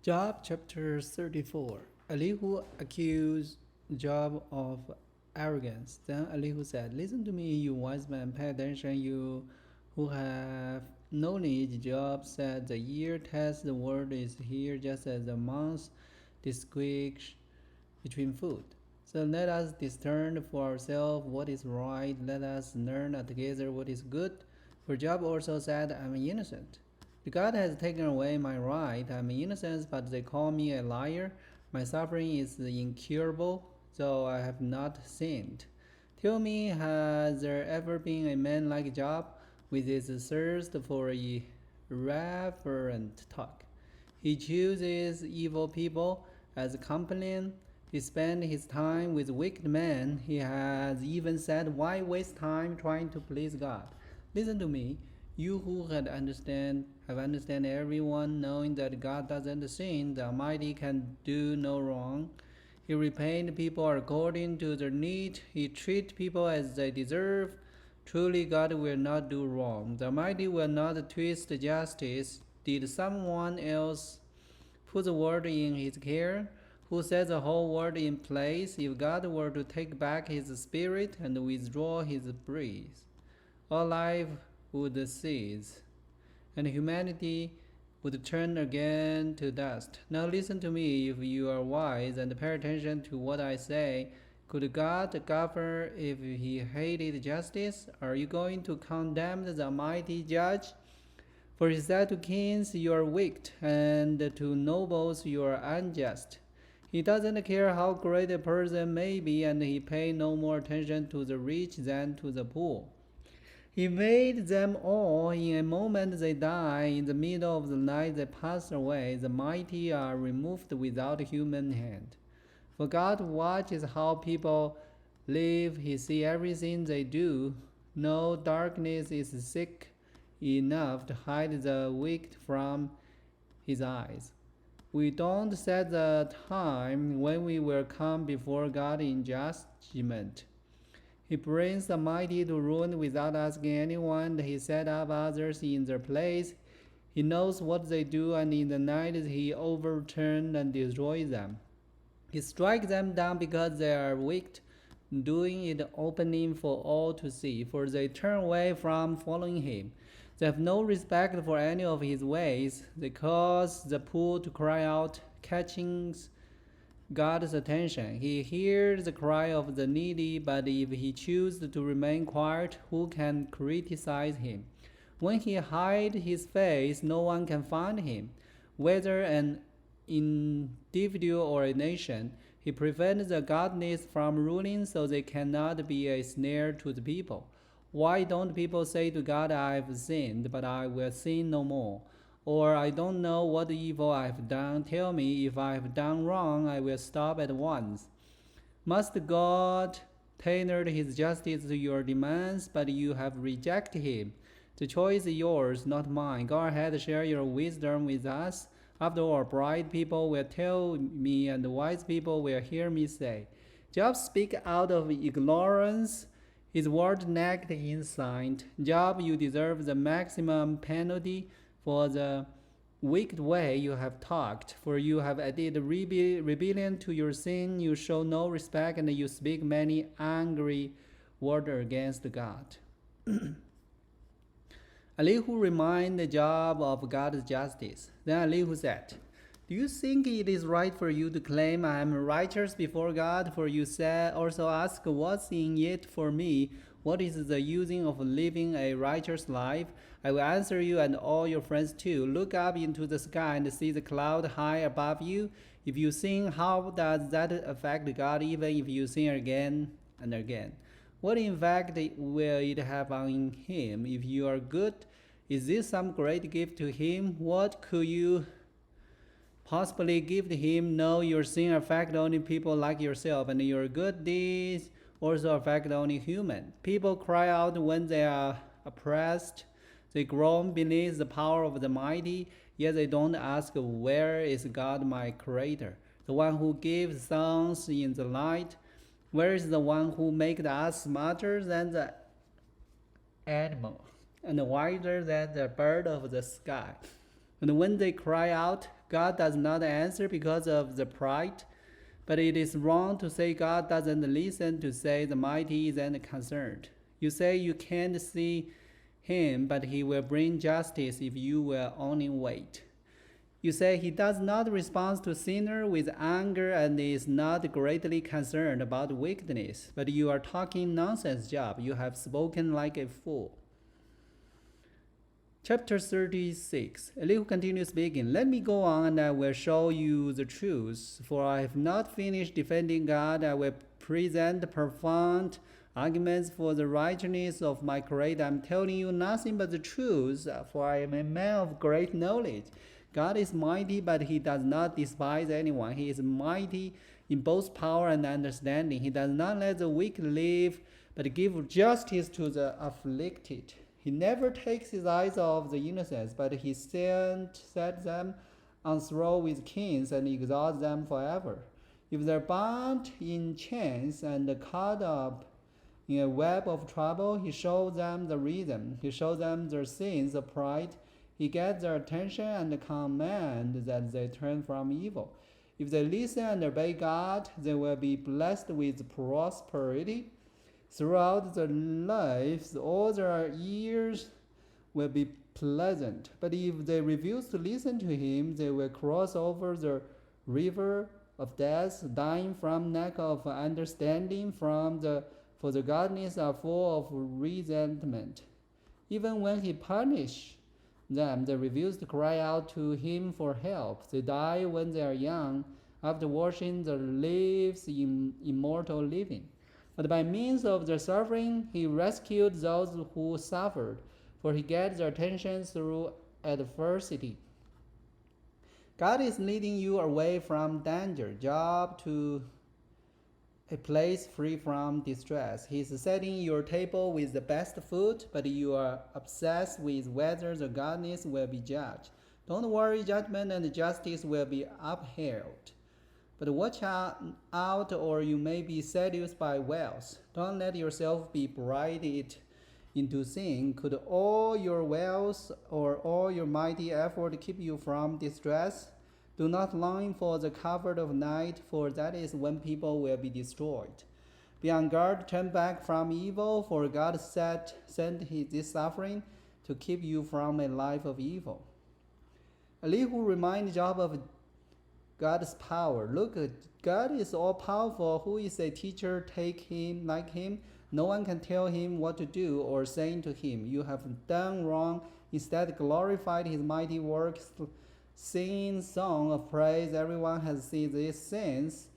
Job chapter 34. Elihu accused Job of arrogance. Then Elihu said, "Listen to me, you wise man, pay attention, you who have knowledge." Job said, "The year tests the world is here just as the months distinguish between food. So let us discern for ourselves what is right. Let us learn together what is good." For Job also said, "I am innocent. God has taken away my right. I am innocent, but they call me a liar. My suffering is incurable, though I have not sinned. Tell me, has there ever been a man like Job, with his thirst for irreverent talk? He chooses evil people as a companion. He spends his time with wicked men. He has even said, 'Why waste time trying to please God?' Listen to me, you who have understand everyone, knowing that God doesn't sin, the Almighty can do no wrong. He repays people according to their need. He treats people as they deserve. Truly, God will not do wrong. The Almighty will not twist justice. Did someone else put the world in his care? Who set the whole world in place? If God were to take back his spirit and withdraw his breath, all life would cease, and humanity would turn again to dust. Now listen to me, if you are wise, and pay attention to what I say. Could God govern if he hated justice? Are you going to condemn the Almighty Judge? For he said to kings, 'You are wicked,' and to nobles, 'You are unjust.' He doesn't care how great a person may be, and he pays no more attention to the rich than to the poor. He made them all. In a moment they die. In the middle of the night they pass away. The mighty are removed without human hand. For God watches how people live. He sees everything they do. No darkness is thick enough to hide the wicked from his eyes. We don't set the time when we will come before God in judgment. He brings the mighty to ruin without asking anyone. He set up others in their place. He knows what they do, and in the night he overturns and destroys them. He strikes them down because they are wicked, doing it openly for all to see, for they turn away from following him. They have no respect for any of his ways. They cause the poor to cry out, catching God's attention. He hears the cry of the needy, but if he chooses to remain quiet, who can criticize him? When he hides his face, no one can find him. Whether an individual or a nation, he prevents the godless from ruling so they cannot be a snare to the people. Why don't people say to God, 'I have sinned, but I will sin no more'? Or, 'I don't know what evil I have done. Tell me, if I have done wrong, I will stop at once.' Must God tailor his justice to your demands? But you have rejected him. The choice is yours, not mine. Go ahead, share your wisdom with us. After all, bright people will tell me, and wise people will hear me say." Job speaks out of ignorance. His word lacked insight. "Job, you deserve the maximum penalty for the wicked way you have talked, for you have added rebellion to your sin. You show no respect, and you speak many angry words against God." Elihu reminded Job of God's justice. Then Elihu said, "Do you think it is right for you to claim I am righteous before God? For you also ask, 'What's in it for me? What is the using of living a righteous life?' I will answer you and all your friends too. Look up into the sky and see the cloud high above you. If you sin, how does that affect God, even if you sin again and again? What effect will it have on him? If you are good, is this some great gift to him? What could you possibly give to him? No, your sin affects only people like yourself, and your good deeds also affect only human. People cry out when they are oppressed. They groan beneath the power of the mighty, yet they don't ask, 'Where is God, my creator, the one who gives suns in the night? Where is the one who makes us smarter than the animal, and wiser than the bird of the sky?' And when they cry out, God does not answer because of the pride, but it is wrong to say God doesn't listen, to say the mighty isn't concerned. You say you can't see him, but he will bring justice if you will only wait. You say he does not respond to sinner with anger and is not greatly concerned about wickedness, but you are talking nonsense, Job. You have spoken like a fool. Chapter 36. Elihu continues speaking. Let me go on and I will show you the truth, for I have not finished defending God. I will present profound arguments for the righteousness of my Creator. I am telling you nothing but the truth, for I am a man of great knowledge. God is mighty, but he does not despise anyone. He is mighty in both power and understanding. He does not let the weak live, but give justice to the afflicted. He never takes his eyes off the innocent, but he sets them on throne with kings and exalts them forever. If they're bound in chains and caught up in a web of trouble, he shows them the reason. He shows them their sins of pride. He gets their attention and commands that they turn from evil. If they listen and obey God, they will be blessed with prosperity. Throughout their lives, all their years will be pleasant. But if they refuse to listen to him, they will cross over the river of death, dying from lack of understanding, for the godless are full of resentment. Even when he punishes them, they refuse to cry out to him for help. They die when they are young, after washing their lives in immortal living. But by means of their suffering, he rescued those who suffered, for he gets their attention through adversity. God is leading you away from danger, Job, to a place free from distress. He is setting your table with the best food, but you are obsessed with whether the godliness will be judged. Don't worry, judgment and justice will be upheld. But watch out, or you may be seduced by wealth. Don't let yourself be bribed into sin. Could all your wealth or all your mighty effort keep you from distress? Do not long for the cover of night, for that is when people will be destroyed. Be on guard, turn back from evil, for God sent this suffering to keep you from a life of evil. Elihu reminds Job of God's power. Look, God is all-powerful. Who is a teacher like him? No one can tell him what to do or say to him, you have done wrong. Instead, glorified his mighty works, singing song of praise. Everyone has seen these sins,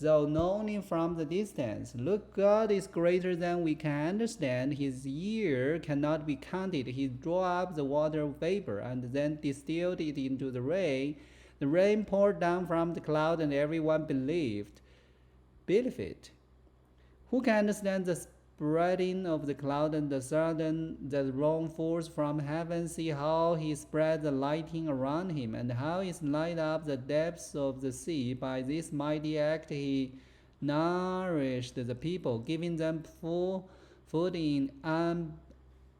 though known from the distance. Look, God is greater than we can understand. His year cannot be counted. He drew up the water vapor and then distilled it into the rain. The rain poured down from the cloud, and everyone believed it. Who can understand the spreading of the cloud and the sun that rain falls from heaven? See how he spread the lighting around him, and how he light up the depths of the sea. By this mighty act he nourished the people, giving them full food in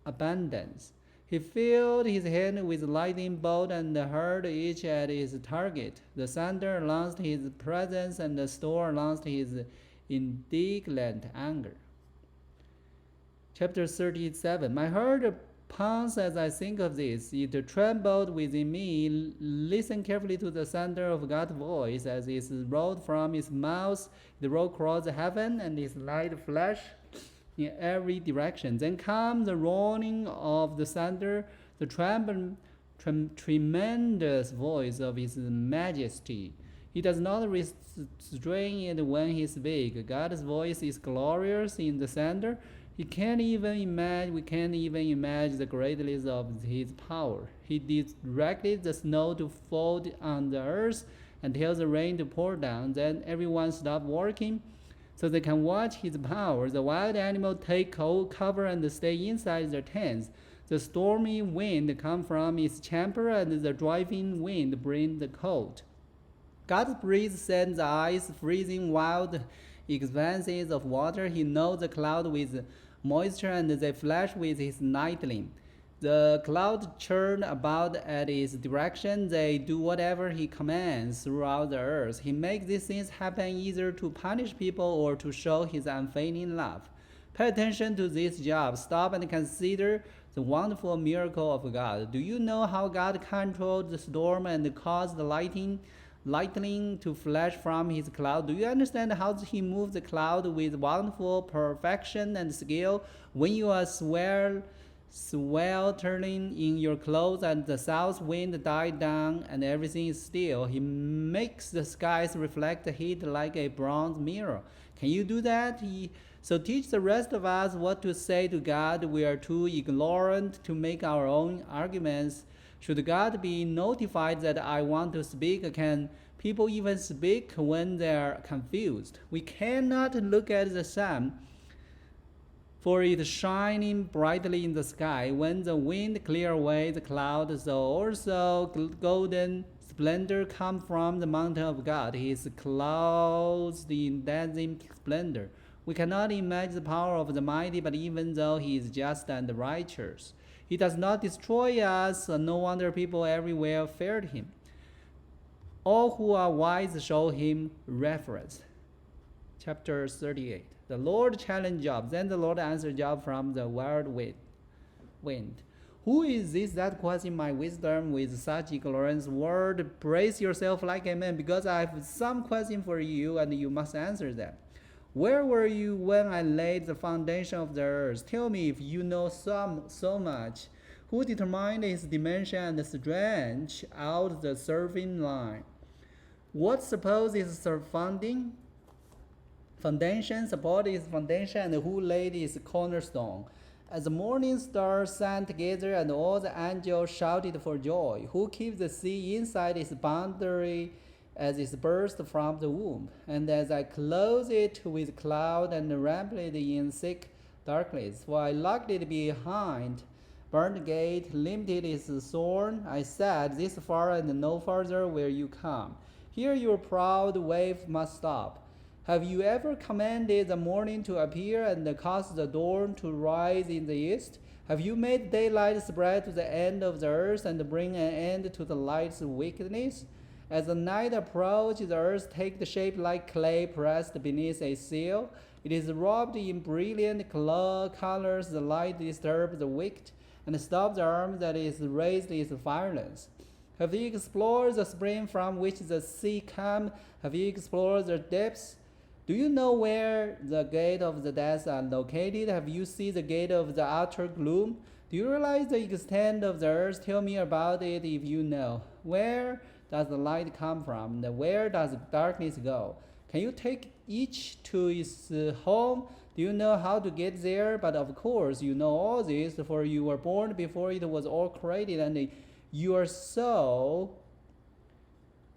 abundance. He filled his hand with lightning bolt and hurled each at his target. The thunder announced his presence, and the storm announced his indignant anger. Chapter 37. My heart pounds as I think of this. It trembled within me. Listen carefully to the thunder of God's voice as it rolled from his mouth. It rolled across heaven, and his light flashed in every direction. Then comes the roaring of the thunder, the tremendous voice of his majesty. He does not restrain it when he speaks. God's voice is glorious in the thunder. We can't even imagine the greatness of his power. He directed the snow to fall on the earth and tells the rain to pour down. Then everyone stops working so they can watch his power. The wild animals take cover and stay inside their tents. The stormy wind comes from its chamber, and the driving wind brings the cold. God's breeze sends the ice freezing wild expanses of water. He knows the cloud with moisture, and they flash with his lightning. The cloud churn about at his direction. They do whatever he commands throughout the earth. He makes these things happen either to punish people or to show his unfailing love. Pay attention to this job. Stop and consider the wonderful miracle of God. Do you know how God controlled the storm and caused the lightning to flash from his cloud? Do you understand how he moved the cloud with wonderful perfection and skill? When you are sweltering in your clothes and the south wind died down and everything is still, he makes the skies reflect the heat like a bronze mirror. Can you do that? So teach the rest of us what to say to God. We are too ignorant to make our own arguments. Should God be notified that I want to speak? Can people even speak when they are confused? We cannot look at the sun, for it shining brightly in the sky. When the wind clear away the cloud, so also golden splendor come from the mountain of God. His clouds in dazzling splendor. We cannot imagine the power of the mighty, but even though he is just and righteous, he does not destroy us. No wonder people everywhere feared him. All who are wise show him reverence. Chapter 38. The Lord challenged Job. Then the Lord answered Job from the wild wind. Who is this that questions my wisdom with such ignorance? Word, brace yourself like a man, because I have some question for you, and you must answer them. Where were you when I laid the foundation of the earth? Tell me if you know so much. Who determined its dimension and stretched out the serving line? What suppose is foundation? Support its foundation, and who laid its cornerstone? As the morning stars sang together and all the angels shouted for joy, who keeps the sea inside its boundary as it burst from the womb? And as I close it with cloud and wrapped it in thick darkness, for I locked it behind, burned the gate, limited its thorn, I said, this far and no farther will you come. Here your proud wave must stop. Have you ever commanded the morning to appear and caused the dawn to rise in the east? Have you made daylight spread to the end of the earth and bring an end to the light's wickedness? As the night approaches, the earth takes the shape like clay pressed beneath a seal. It is robed in brilliant colors. The light disturbs the wicked and stops the arm that is raised its violence. Have you explored the spring from which the sea comes? Have you explored the depths? Do you know where the gate of the death are located? Have you seen the gate of the utter gloom? Do you realize the extent of the earth? Tell me about it if you know. Where does the light come from? And where does darkness go? Can you take each to its home? Do you know how to get there? But of course you know all this, for you were born before it was all created, and you are so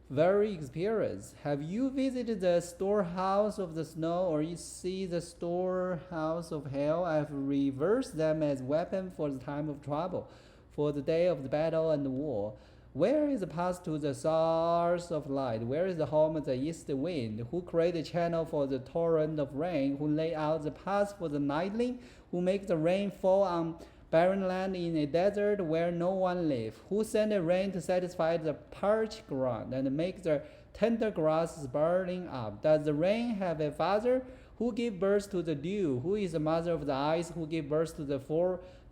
very experienced. Have you visited the storehouse of the snow, or you see the storehouse of hell? I have reversed them as weapons for the time of trouble, for the day of the battle and the war. Where is the path to the source of light? Where is the home of the east wind? Who created the channel for the torrent of rain? Who laid out the path for the nightling? Who makes the rain fall on barren land in a desert where no one lives? Who sent the rain to satisfy the parched ground and make the tender grass sprouting up? Does the rain have a father? Who gave birth to the dew? Who is the mother of the ice? Who gave birth to the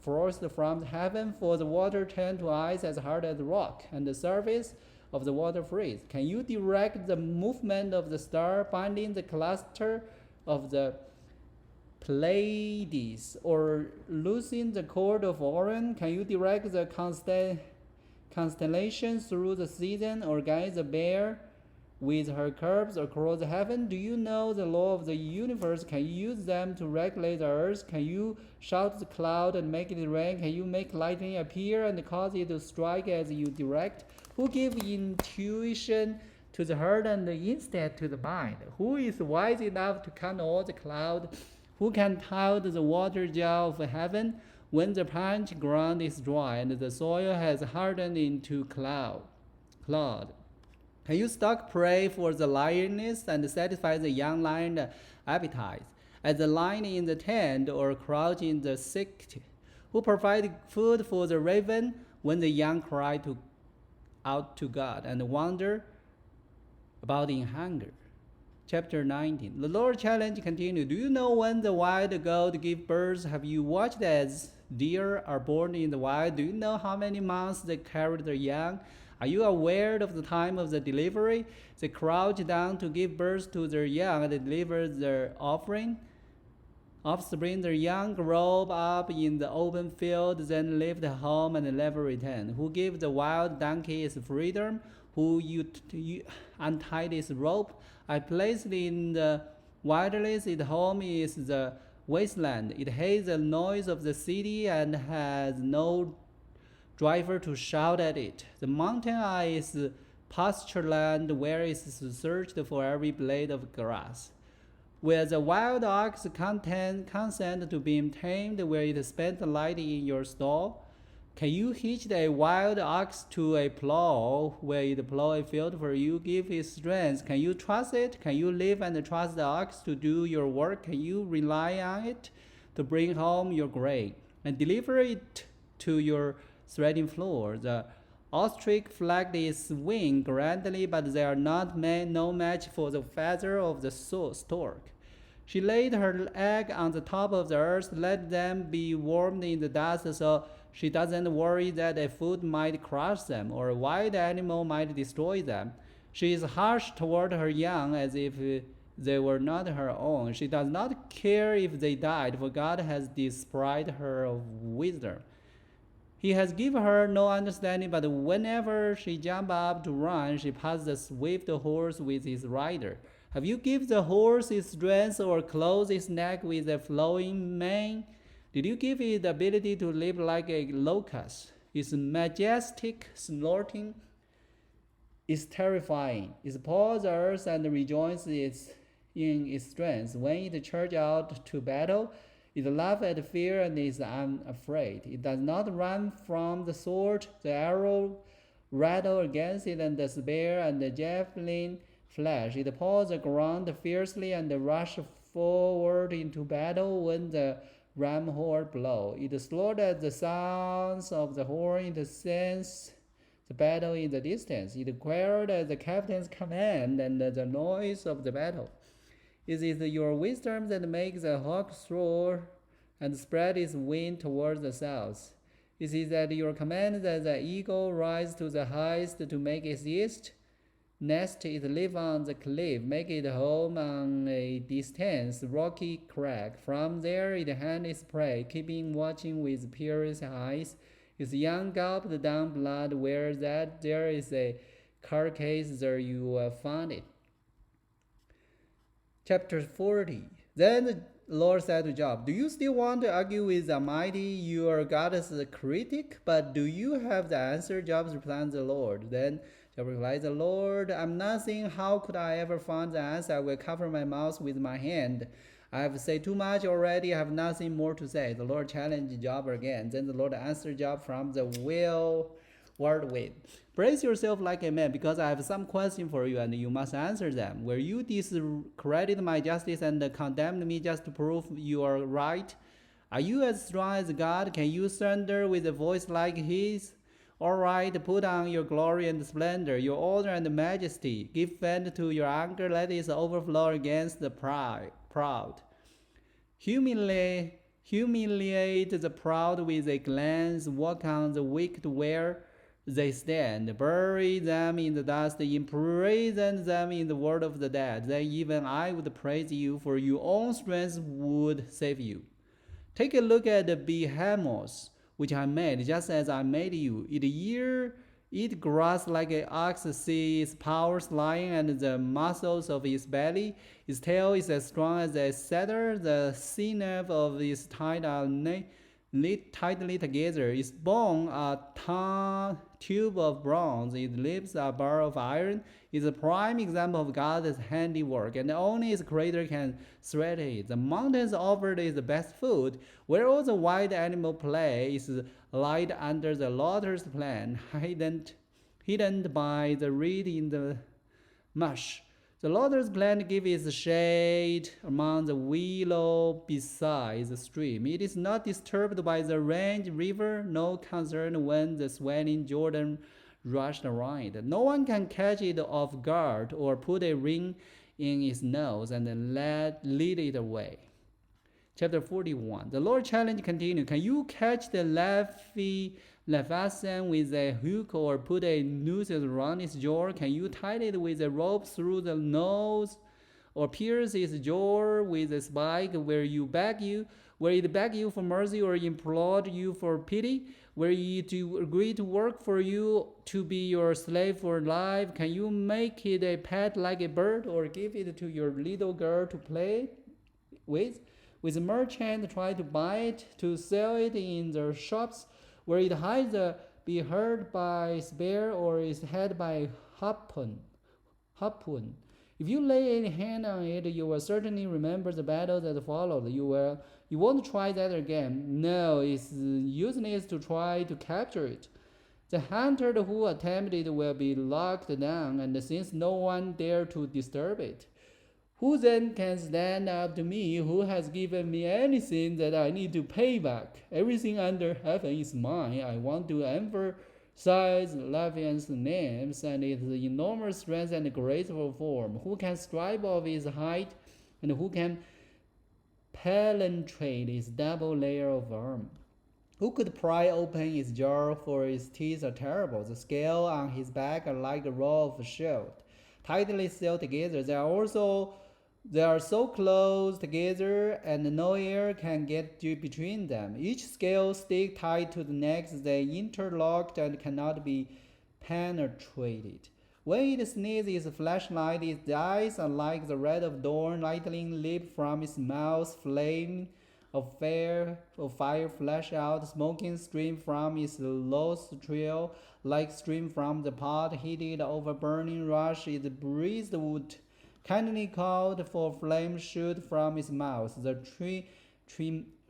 frost from heaven? For the water turned to ice as hard as rock, and the surface of the water freeze. Can you direct the movement of the star, binding the cluster of the Pleiades, or loosing the cord of Orion? Can you direct the constellations through the season, or guide the bear with her curves across heaven? Do you know the law of the universe? Can you use them to regulate the earth? Can you shout the cloud and make it rain? Can you make lightning appear and cause it to strike as you direct? Who gives intuition to the heart and the insight to the mind? Who is wise enough to count all the clouds? Who can tell the water jar of heaven when the parched ground is dry and the soil has hardened into cloud? Can you stalk prey for the lioness and satisfy the young lion appetite? As the lion in the tent, or crouch in the thicket? who provided food for the raven when the young cried out to God and wander about in hunger. Chapter 19. The Lord challenge continued. Do you know when the wild goat give birth? Have you watched as deer are born in the wild? Do you know how many months they carry their young? Are you aware of the time of the delivery? They crouch down to give birth to their young and deliver their offspring. Their young grow up in the open field, then leave the home and never return. Who gave the wild donkey its freedom? Who you untied its rope? I placed it in the wilderness. Its home is the wasteland. It hates the noise of the city and has no driver to shout at it. The mountain is pasture land where it is searched for every blade of grass. Where the wild ox consent to be tamed, where it spent the night in your stall? Can you hitch a wild ox to a plow, where it plow a field for you? Give it strength. Can you trust it? Can you live and trust the ox to do your work? Can you rely on it to bring home your grain and deliver it to your threshing floor? The ostrich flagged its wing grandly, but they are no match for the feather of the stork. She laid her egg on the top of the earth, let them be warmed in the dust, so she doesn't worry that a foot might crush them or a wild animal might destroy them. She is harsh toward her young as if they were not her own. She does not care if they died, for God has deprived her of wisdom. He has given her no understanding, but whenever she jumps up to run, she passes the swift horse with his rider. Have you given the horse its strength or clothed its neck with a flowing mane? Did you give it the ability to leap like a locust? Its majestic snorting is terrifying. It paws the earth and rejoices in its strength. When it charges out to battle, it laughs at fear and is unafraid. It does not run from the sword. The arrow rattle against it, and the spear and the javelin flash. It paws the ground fiercely and rushes forward into battle when the ram horn blows. It slaughters the sounds of the horn. It senses the battle in the distance. It quailed at the captain's command and the noise of the battle. It is your wisdom that makes the hawk soar and spread its wing towards the south. It is at your command that the eagle rises to the highest to make its nest. It lives on the cliff, make it home on a distant rocky crag. From there it hunts its prey, keeping watching with piercing eyes. Its young gulped down blood where that there is a carcass there you will find it. Chapter 40. Then the Lord said to Job, do you still want to argue with the Almighty? You are God's critic, but do you have the answer? Job replied to the Lord. Then Job replied, the Lord, I'm nothing. How could I ever find the answer? I will cover my mouth with my hand. I have said too much already. I have nothing more to say. The Lord challenged Job again. Then the Lord answered Job from the word with. Brace yourself like a man, because I have some question for you, and you must answer them. Will you discredit my justice and condemn me just to prove you are right? Are you as strong as God? Can you thunder with a voice like his? All right, put on your glory and splendor, your honor and majesty. Give vent to your anger, let it overflow against the proud. Humiliate the proud with a glance, walk on the wicked where they stand, bury them in the dust, imprison them in the world of the dead. Then even I would praise you, for your own strength would save you. Take a look at the behemoth which I made, just as I made you. Eat grass like an ox, see its powers lying and the muscles of its belly. Its tail is as strong as a cedar. The sinews of its thigh are knit tightly together. Its bones are tube of bronze. Its lips are bar of iron. It's a prime example of God's handiwork, and only its creator can thread it. The mountains offered its best food, where all the wild animal play is light under the lotus plant, hidden by the reed in the marsh. The Lord's plant gives shade among the willow beside the stream. It is not disturbed by the raging river, no concern when the swelling Jordan rushed around. No one can catch it off guard or put a ring in its nose and lead it away. Chapter 41. The Lord challenge continued. Can you catch the Leviathan with a hook or put a noose around its jaw? Can you tie it with a rope through the nose or pierce its jaw with a spike where it beg you for mercy or implore you for pity? Where it to agree to work for you to be your slave for life? Can you make it a pet like a bird or give it to your little girl to play with? With a merchant try to buy it to sell it in the shops where it either be hurt by spear or is hit by harpoon. If you lay a hand on it, you will certainly remember the battle that followed. You won't try that again. No, it's useless to try to capture it. The hunter who attempted it will be locked down, and since no one dare to disturb it, who then can stand up to me who has given me anything that I need to pay back? Everything under heaven is mine. I want to emphasize Leviathan's names and its enormous strength and graceful form. Who can strive of its height and who can penetrate its double layer of armor? Who could pry open its jaw, for its teeth are terrible. The scales on his back are like a row of shield, tightly sealed together. They are so close together and no air can get between them. Each scale stick tied to the next. They interlocked and cannot be penetrated. When it sneezes its flashlight, its eyes are like the red of dawn. Lightning leap from its mouth. Flame of fire flash out. Smoking stream from its nostril, like stream from the pot heated over burning rush. It breathed wood. Kindly called for flame shoot from its mouth. The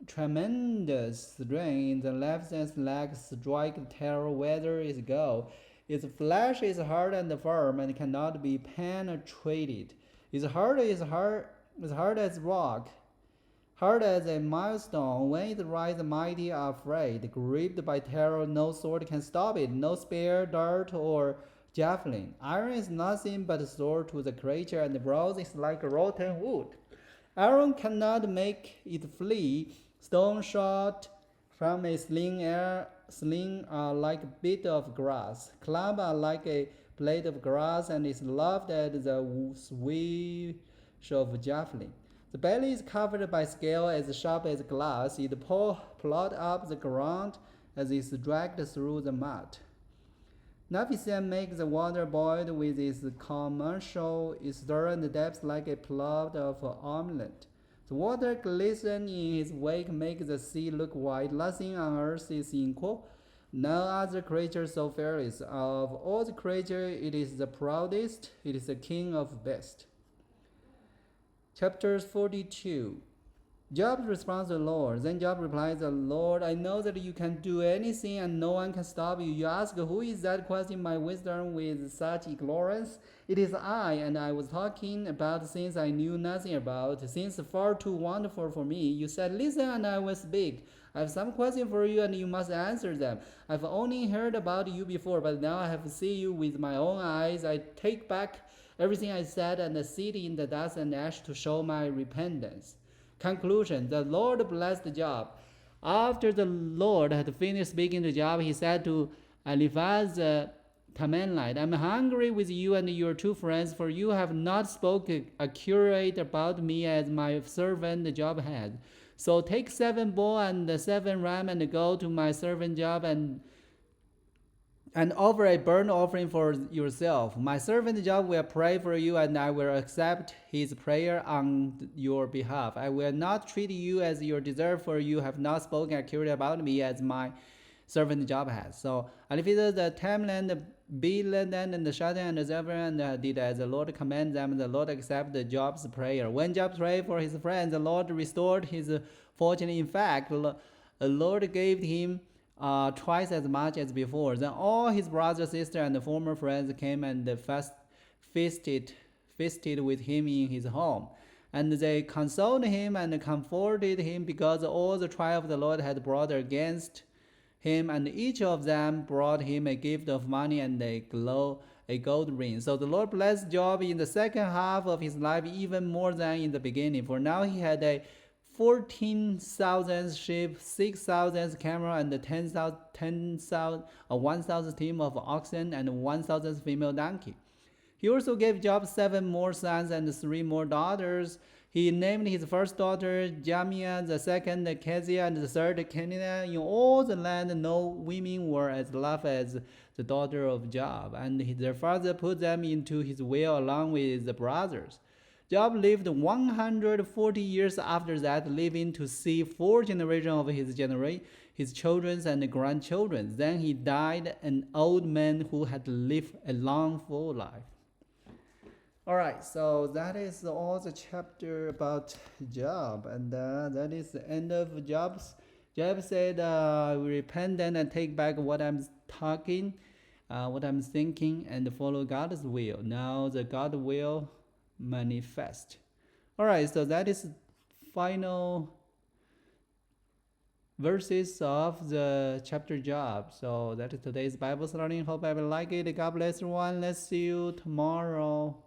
tremendous rain in the Leviathan's legs strike terror whether it go. Its flesh is hard and firm and cannot be penetrated. Its heart is hard as rock, hard as a milestone. When it rises, mighty are afraid. Gripped by terror, no sword can stop it, no spear, dart, or javelin. Iron is nothing but a sword to the creature, and bronze is like rotten wood. Iron cannot make it flee. Stone shot from a sling are like a bit of grass. Club are like a blade of grass, and is loved at the swish of javelin. The belly is covered by scale as sharp as glass. It plod up the ground as it is dragged through the mud. Leviathan makes the water boil with its commercial. It stirs the depths like a plot of omelet. The water glisten in his wake, makes the sea look white. Nothing on earth is equal. No other creature so fearless. Of all the creatures, it is the proudest. It is the king of best. Chapter 42. Job responds to the Lord. Then Job replies, Lord, I know that you can do anything and no one can stop you. You ask, who is that questioning my wisdom with such ignorance? It is I, and I was talking about things I knew nothing about, things far too wonderful for me. You said, listen, and I will speak. I have some questions for you, and you must answer them. I've only heard about you before, but now I have seen you with my own eyes. I take back everything I said and sit in the dust and ash to show my repentance. Conclusion. The Lord blessed Job. After the Lord had finished speaking to Job, he said to Eliphaz the Temanite, I'm hungry with you and your two friends, for you have not spoken accurate about me as my servant Job had. So take 7 bulls and 7 rams and go to my servant Job and offer a burnt offering for yourself. My servant Job will pray for you, and I will accept his prayer on your behalf. I will not treat you as you deserve, for you have not spoken accurately about me as my servant Job has. So Eliphaz the Temanite, Bildad and Shatan and Zebulun did as the Lord commanded them. The Lord accepted Job's prayer. When Job prayed for his friends, the Lord restored his fortune. In fact, the Lord gave him twice as much as before. Then all his brothers, sisters, and former friends came and feasted with him in his home. And they consoled him and comforted him because all the trial of the Lord had brought against him, and each of them brought him a gift of money and a gold ring. So the Lord blessed Job in the second half of his life even more than in the beginning, for now he had a 14,000 sheep, 6,000 camel, and 1,000 team of oxen, and 1,000 female donkey. He also gave Job 7 more sons and 3 more daughters. He named his first daughter Jamia, the second Kezia, and the third Kenina. In all the land, no women were as loved as the daughter of Job, and their father put them into his will along with the brothers. Job lived 140 years after that, living to see 4 generations of his children and grandchildren. Then he died, an old man who had lived a long, full life. All right, so that is all the chapter about Job, and that is the end of Job's. Job said, repent then and take back what I'm talking, what I'm thinking, and follow God's will. Now the God will manifest. All right, so that is final verses of the chapter Job. So that is today's Bible learning. Hope everyone like it. God bless everyone. Let's see you tomorrow.